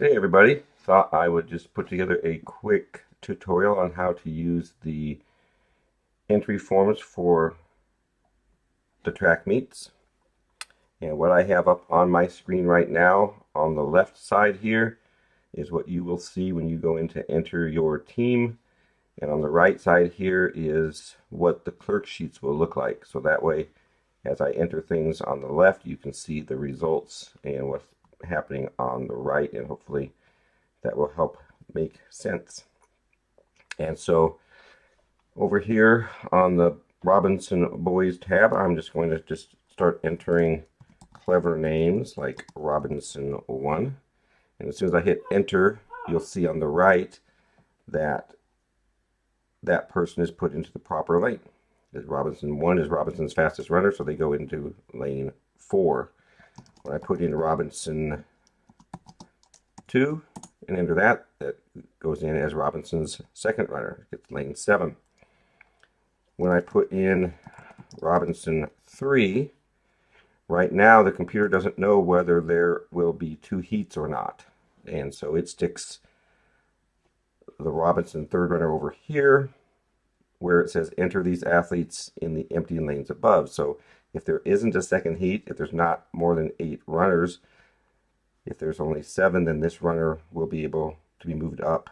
Hey everybody, thought I would just put together a quick tutorial on how to use the entry forms for the track meets. And what I have up on my screen right now on the left side here is what you will see when you go in to enter your team. And on the right side here is what the clerk sheets will look like. So that way, as I enter things on the left, you can see the results and what's happening on the right, and hopefully that will help make sense. And so over here on the Robinson Boys tab, I'm just going to just start entering clever names like Robinson 1. And as soon as I hit enter, you'll see on the right that that person is put into the proper lane. Robinson 1 is Robinson's fastest runner, so they go into lane 4. When I put in Robinson 2 and enter that, that goes in as Robinson's second runner. It's lane 7. When I put in Robinson 3, right now the computer doesn't know whether there will be 2 heats or not. And so it sticks the Robinson third runner over here where it says enter these athletes in the empty lanes above. So if there isn't a second heat, if there's not more than 8 runners, if there's only 7, then this runner will be able to be moved up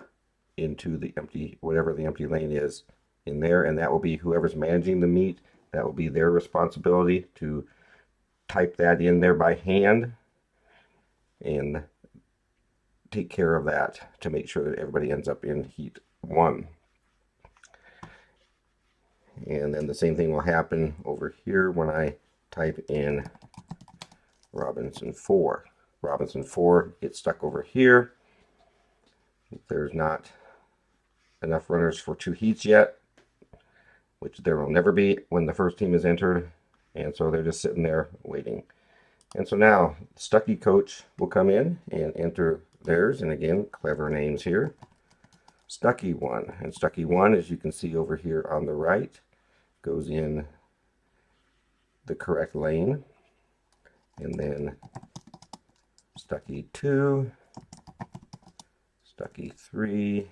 into the empty, whatever the empty lane is in there, and that will be whoever's managing the meet. That will be their responsibility to type that in there by hand and take care of that to make sure that everybody ends up in heat 1. And then the same thing will happen over here when I type in Robinson 4. Robinson 4 gets stuck over here. There's not enough runners for 2 heats yet, which there will never be when the first team is entered, and so they're just sitting there waiting. And so now Stucky Coach will come in and enter theirs, and again, clever names here. Stucky 1, and Stucky 1, as you can see over here on the right, goes in the correct lane, and then Stucky 2, Stucky 3,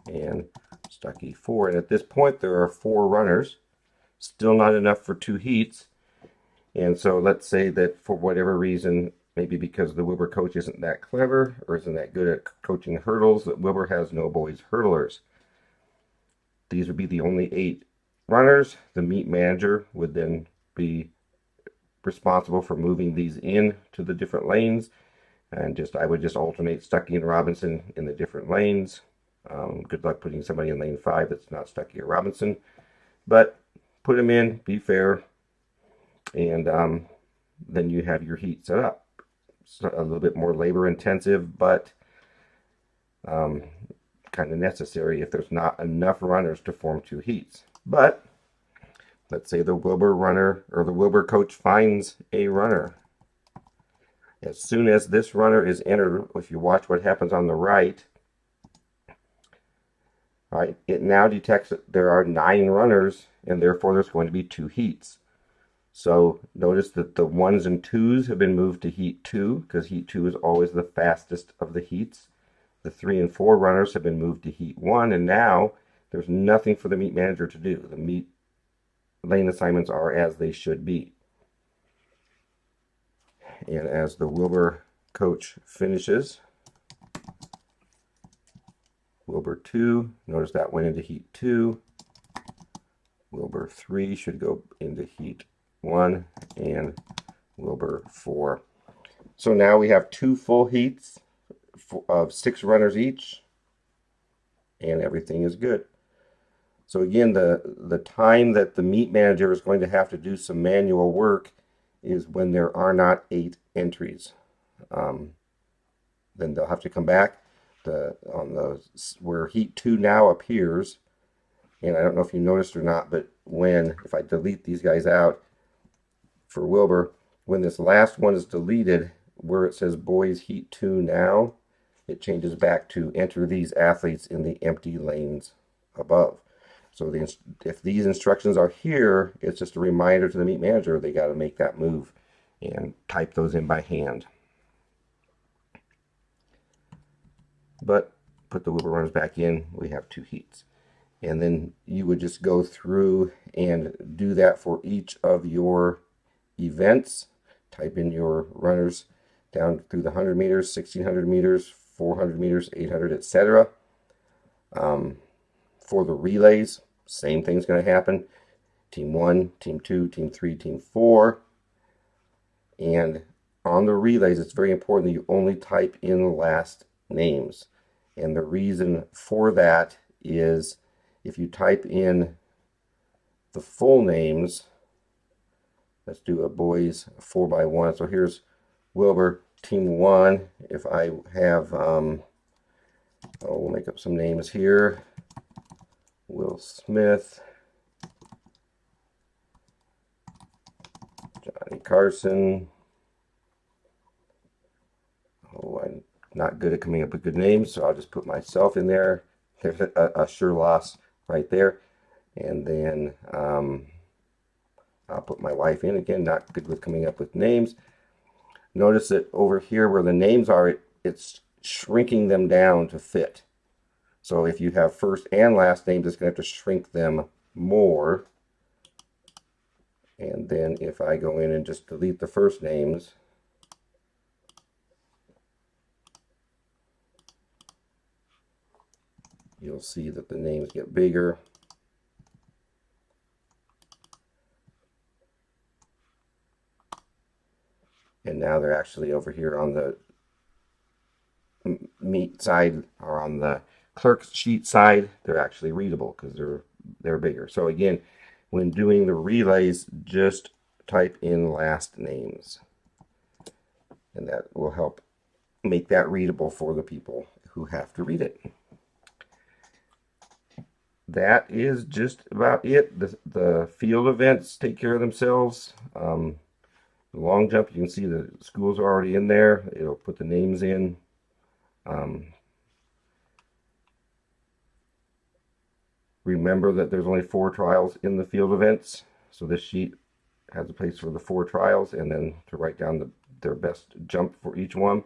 and Stucky 4. And at this point there are 4 runners, still not enough for 2 heats. And so let's say that for whatever reason, maybe because the Wilbur coach isn't that clever or isn't that good at coaching hurdles, that Wilbur has no boys hurdlers. These would be the only 8 runners. The meet manager would then be responsible for moving these in to the different lanes, and I would just alternate Stucky and Robinson in the different lanes. Good luck putting somebody in lane 5 that's not Stucky or Robinson, but put them in, be fair, and then you have your heat set up. It's a little bit more labor intensive, but kind of necessary if there's not enough runners to form 2 heats. But let's say the Wilbur runner or the Wilbur coach finds a runner. As soon as this runner is entered, if you watch what happens on the right, all right, it now detects that there are 9 runners, and therefore there's going to be 2 heats. So notice that the 1s and 2s have been moved to heat 2, because heat 2 is always the fastest of the heats. The 3 and 4 runners have been moved to heat 1, and now there's nothing for the meet manager to do. The meet lane assignments are as they should be. And as the Wilbur coach finishes, Wilbur 2, notice that went into heat 2. Wilbur 3 should go into heat 1, and Wilbur 4. So now we have 2 full heats of 6 runners each, and everything is good. So again, the time that the meet manager is going to have to do some manual work is when there are not 8 entries. Then they'll have to come back where heat 2 now appears. And I don't know if you noticed or not, but if I delete these guys out for Wilbur, when this last one is deleted, where it says boys heat 2 now, it changes back to enter these athletes in the empty lanes above. So if these instructions are here, it's just a reminder to the meet manager they got to make that move and type those in by hand. but put the wheel runners back in, we have 2 heats. And then you would just go through and do that for each of your events. Type in your runners down through the 100 meters, 1600 meters, 400 meters, 800, etc. For the relays, same thing's going to happen. Team 1, Team 2, Team 3, Team 4. And on the relays, it's very important that you only type in last names. And the reason for that is if you type in the full names, let's do a boys 4x1. So here's Wilbur, Team 1. If I have, we'll make up some names here. Will Smith, Johnny Carson. Oh, I'm not good at coming up with good names, so I'll just put myself in there. There's a sure loss right there. And then I'll put my wife in again, not good with coming up with names. Notice that over here where the names are, it's shrinking them down to fit. So if you have first and last names, it's going to have to shrink them more. And then if I go in and just delete the first names, you'll see that the names get bigger. And now they're actually over here on the meat side, or on the clerk's sheet side, they're actually readable because they're bigger. So again, when doing the relays, just type in last names, and that will help make that readable for the people who have to read it. That is just about it. The field events take care of themselves. The long jump, you can see the schools are already in there. It'll put the names in. Remember that there's only 4 trials in the field events, so this sheet has a place for the 4 trials, and then to write down their best jump for each one.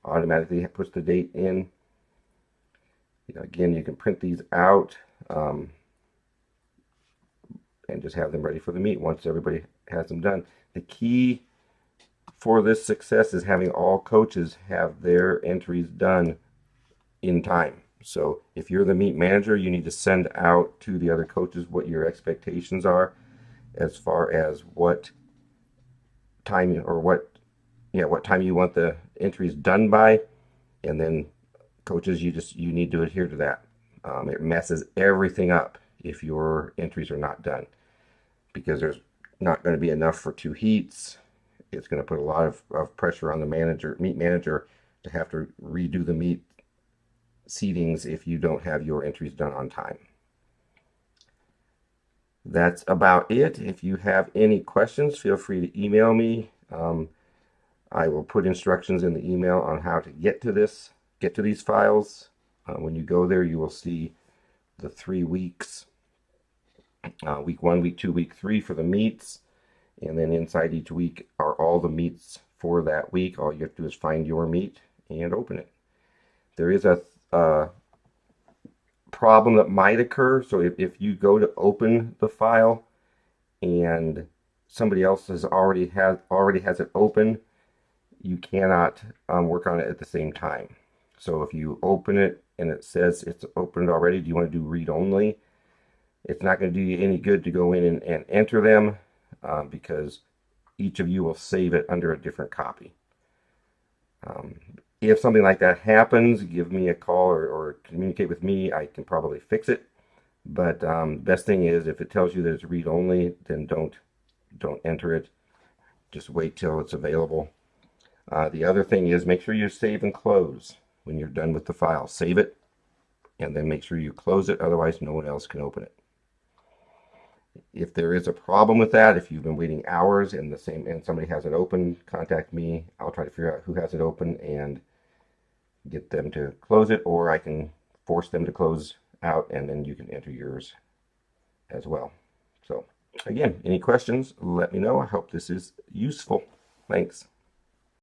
Automatically puts the date in. Again, you can print these out and just have them ready for the meet once everybody has them done. The key for this success is having all coaches have their entries done in time. So if you're the meet manager, you need to send out to the other coaches what your expectations are as far as what time or what time you want the entries done by, and then coaches, you need to adhere to that. It messes everything up if your entries are not done, because there's not going to be enough for 2 heats. It's going to put a lot of pressure on the meet manager to have to redo the meet seedings if you don't have your entries done on time. That's about it. If you have any questions, feel free to email me. I will put instructions in the email on how to get to these files. When you go there, you will see the 3 weeks, week 1, week 2, week 3 for the meets, and then inside each week are all the meets for that week. All you have to do is find your meet and open it. There is a problem that might occur. So if you go to open the file and somebody else already has it open, you cannot work on it at the same time. So if you open it and it says it's opened already, do you want to do read only? It's not going to do you any good to go in and enter them because each of you will save it under a different copy. If something like that happens, give me a call or communicate with me. I can probably fix it. But best thing is, if it tells you that it's read only, then don't enter it. Just wait till it's available. The other thing is, make sure you save and close when you're done with the file. Save it, and then make sure you close it. Otherwise, no one else can open it. If there is a problem with that, if you've been waiting hours and somebody has it open, contact me. I'll try to figure out who has it open and get them to close it, or I can force them to close out, and then you can enter yours as well. So again, any questions, let me know. I hope this is useful. Thanks.